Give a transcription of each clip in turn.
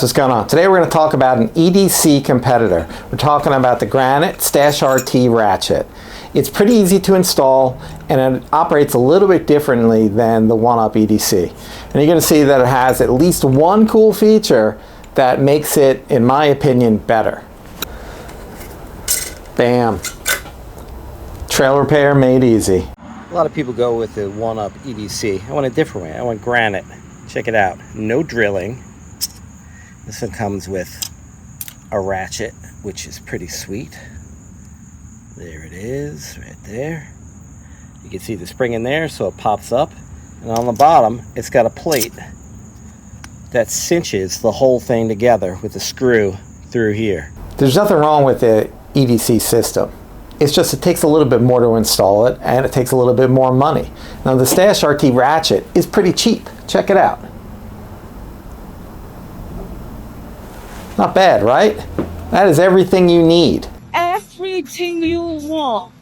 what's going on? Today we're going to talk about an EDC competitor. We're talking about the Granite RT Ratchet. It's pretty easy to install and it operates a little bit differently than the OneUp EDC. And you're going to see that it has at least one cool feature that makes it, in my opinion, better. Bam. Trail repair made easy. A lot of people go with the OneUp EDC. I want a different way. I want Granite. Check it out. No drilling. This one comes with a ratchet, which is pretty sweet. There it is, right there. You can see the spring in there, so it pops up. And on the bottom, it's got a plate that cinches the whole thing together with a screw through here. There's nothing wrong with the EDC system. It's just it takes a little bit more to install it, and it takes a little bit more money. Now the RT Ratchet is pretty cheap. Check it out. Not bad, right? That is everything you need. Everything you want.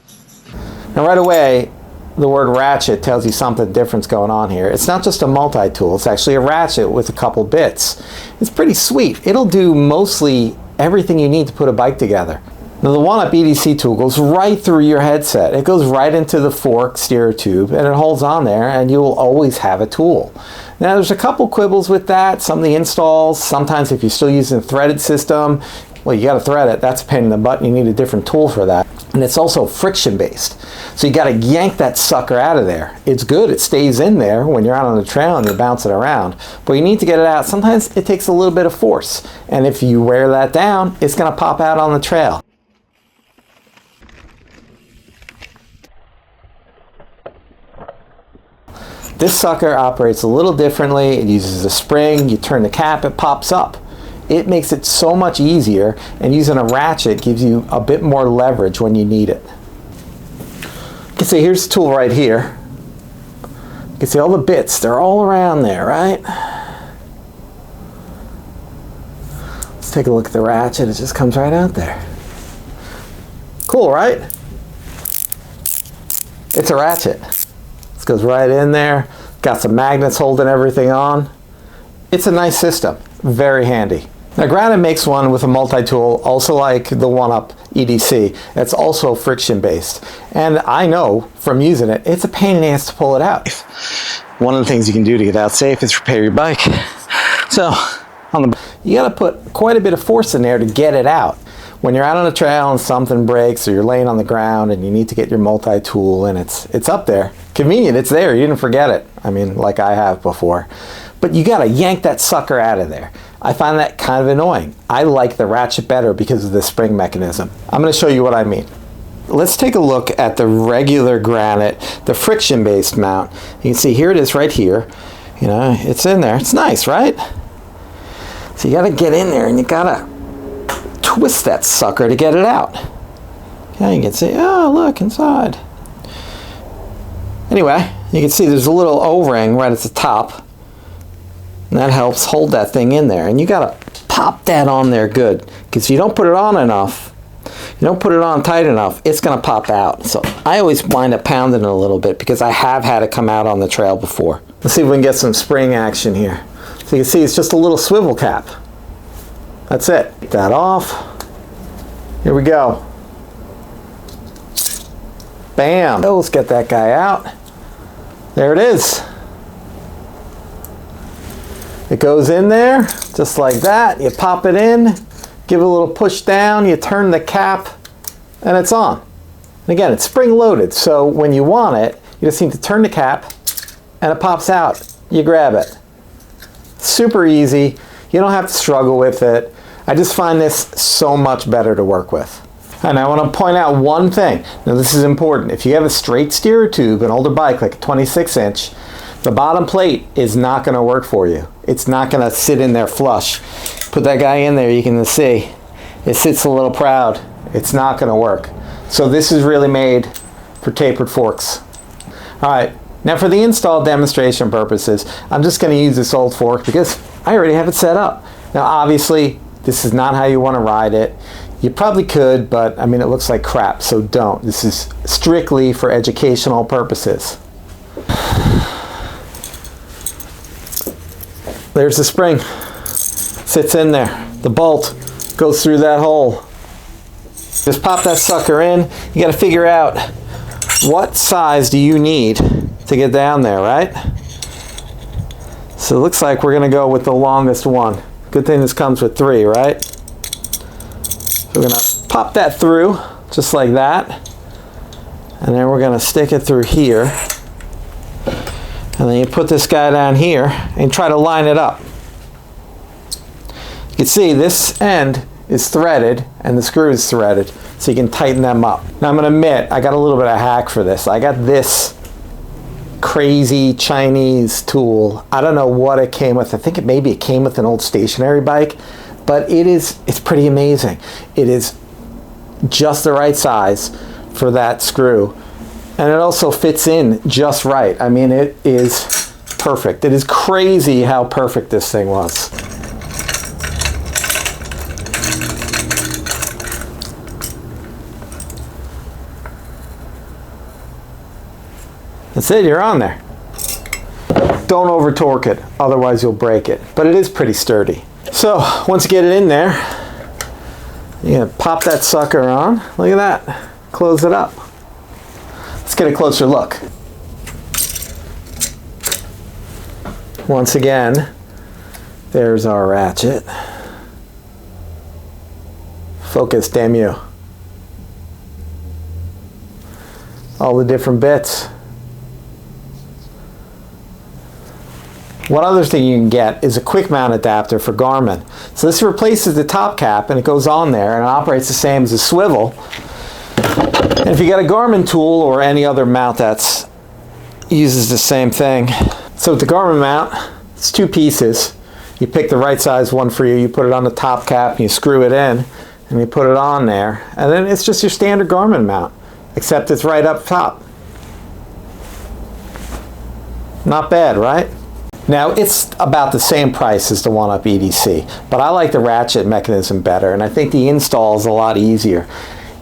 Now right away, the word ratchet tells you something different's going on here. It's not just a multi-tool, it's actually a ratchet with a couple bits. It's pretty sweet. It'll do mostly everything you need to put a bike together. Now the OneUp EDC tool goes right through your headset. It goes right into the fork steer tube and it holds on there and you will always have a tool. Now there's a couple quibbles with that. Some of the installs, sometimes if you're still using a threaded system, well, you got to thread it. That's a pain in the butt. You need a different tool for that. And it's also friction based. So you got to yank that sucker out of there. It's good. It stays in there when you're out on the trail and you're bouncing around. But you need to get it out. Sometimes it takes a little bit of force. And if you wear that down, it's going to pop out on the trail. This sucker operates a little differently. It uses a spring. You turn the cap, it pops up. It makes it so much easier, and using a ratchet gives you a bit more leverage when you need it. You can see here's the tool right here. You can see all the bits, they're all around there, right? Let's take a look at the ratchet. It just comes right out there. Cool, right? It's a ratchet. This goes right in there. Got some magnets holding everything on. It's a nice system. Very handy. Now Granite makes one with a multi-tool, also like the OneUp EDC. It's also friction based. And I know from using it, it's a pain in the ass to pull it out. One of the things you can do to get out safe is repair your bike. So you got to put quite a bit of force in there to get it out. When you're out on a trail and something breaks or you're laying on the ground and you need to get your multi-tool and it's up there. Convenient, it's there, you didn't forget it. I mean, like I have before. But you gotta yank that sucker out of there. I find that kind of annoying. I like the ratchet better because of the spring mechanism. I'm gonna show you what I mean. Let's take a look at the regular Granite, the friction-based mount. You can see here it is right here. You know, it's in there, it's nice, right? So you gotta get in there and you gotta twist that sucker to get it out. Okay, you can see, oh look, inside. Anyway, you can see there's a little O-ring right at the top. And that helps hold that thing in there. And you gotta pop that on there good. Because if you don't put it on enough, you don't put it on tight enough, it's gonna pop out. So I always wind up pounding it a little bit because I have had it come out on the trail before. Let's see if we can get some spring action here. So you can see it's just a little swivel cap. That's it. Get that off. Here we go. Bam. Oh, let's get that guy out. There it is. It goes in there just like that. You pop it in, give it a little push down, you turn the cap, and it's on. And again, it's spring loaded, so when you want it, you just need to turn the cap and it pops out. You grab it. Super easy. You don't have to struggle with it. I just find this so much better to work with. And I want to point out one thing. Now this is important. If you have a straight steer tube, an older bike like a 26-inch, the bottom plate is not going to work for you. It's not going to sit in there flush. Put that guy in there, you can see it sits a little proud. It's not going to work. So this is really made for tapered forks. All right, now for the install demonstration purposes, I'm just going to use this old fork because I already have it set up. Now obviously, this is not how you want to ride it. You probably could, but I mean, it looks like crap, so don't. This is strictly for educational purposes. There's the spring. sits in there. The bolt goes through that hole. Just pop that sucker in. You got to figure out what size do you need to get down there, right? So it looks like we're going to go with the longest one. Good thing this comes with 3, right? So we're going to pop that through just like that. And then we're going to stick it through here. And then you put this guy down here and try to line it up. You can see this end is threaded and the screw is threaded, so you can tighten them up. Now I'm going to admit, I got a little bit of hack for this. I got this crazy Chinese tool. I don't know what it came with. I think maybe it came with an old stationary bike, but it's pretty amazing. It is just the right size for that screw. And it also fits in just right. I mean, it is perfect. It is crazy how perfect this thing was. That's it, you're on there. Don't over torque it, otherwise you'll break it. But it is pretty sturdy. So, once you get it in there, you can pop that sucker on. Look at that. Close it up. Let's get a closer look. Once again, there's our ratchet. Focus, damn you. All the different bits. One other thing you can get is a quick mount adapter for Garmin. So this replaces the top cap and it goes on there and it operates the same as a swivel. And if you got a Garmin tool or any other mount that uses the same thing. So with the Garmin mount, it's 2 pieces. You pick the right size one for you, you put it on the top cap, and you screw it in, and you put it on there. And then it's just your standard Garmin mount, except it's right up top. Not bad, right? Now it's about the same price as the OneUp EDC, but I like the ratchet mechanism better, and I think the install is a lot easier.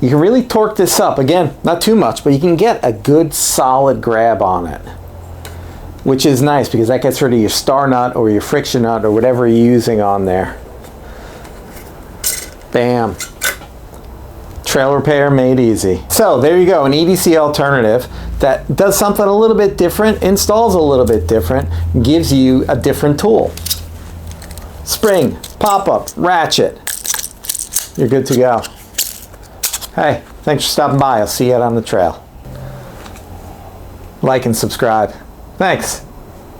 You can really torque this up. Again, not too much, but you can get a good solid grab on it, which is nice because that gets rid of your star nut or your friction nut or whatever you're using on there. Bam. Trail repair made easy. So there you go, an EDC alternative that does something a little bit different, installs a little bit different, gives you a different tool. Spring, pop-up, ratchet. You're good to go. Hey, thanks for stopping by. I'll see you out on the trail. Like and subscribe. Thanks.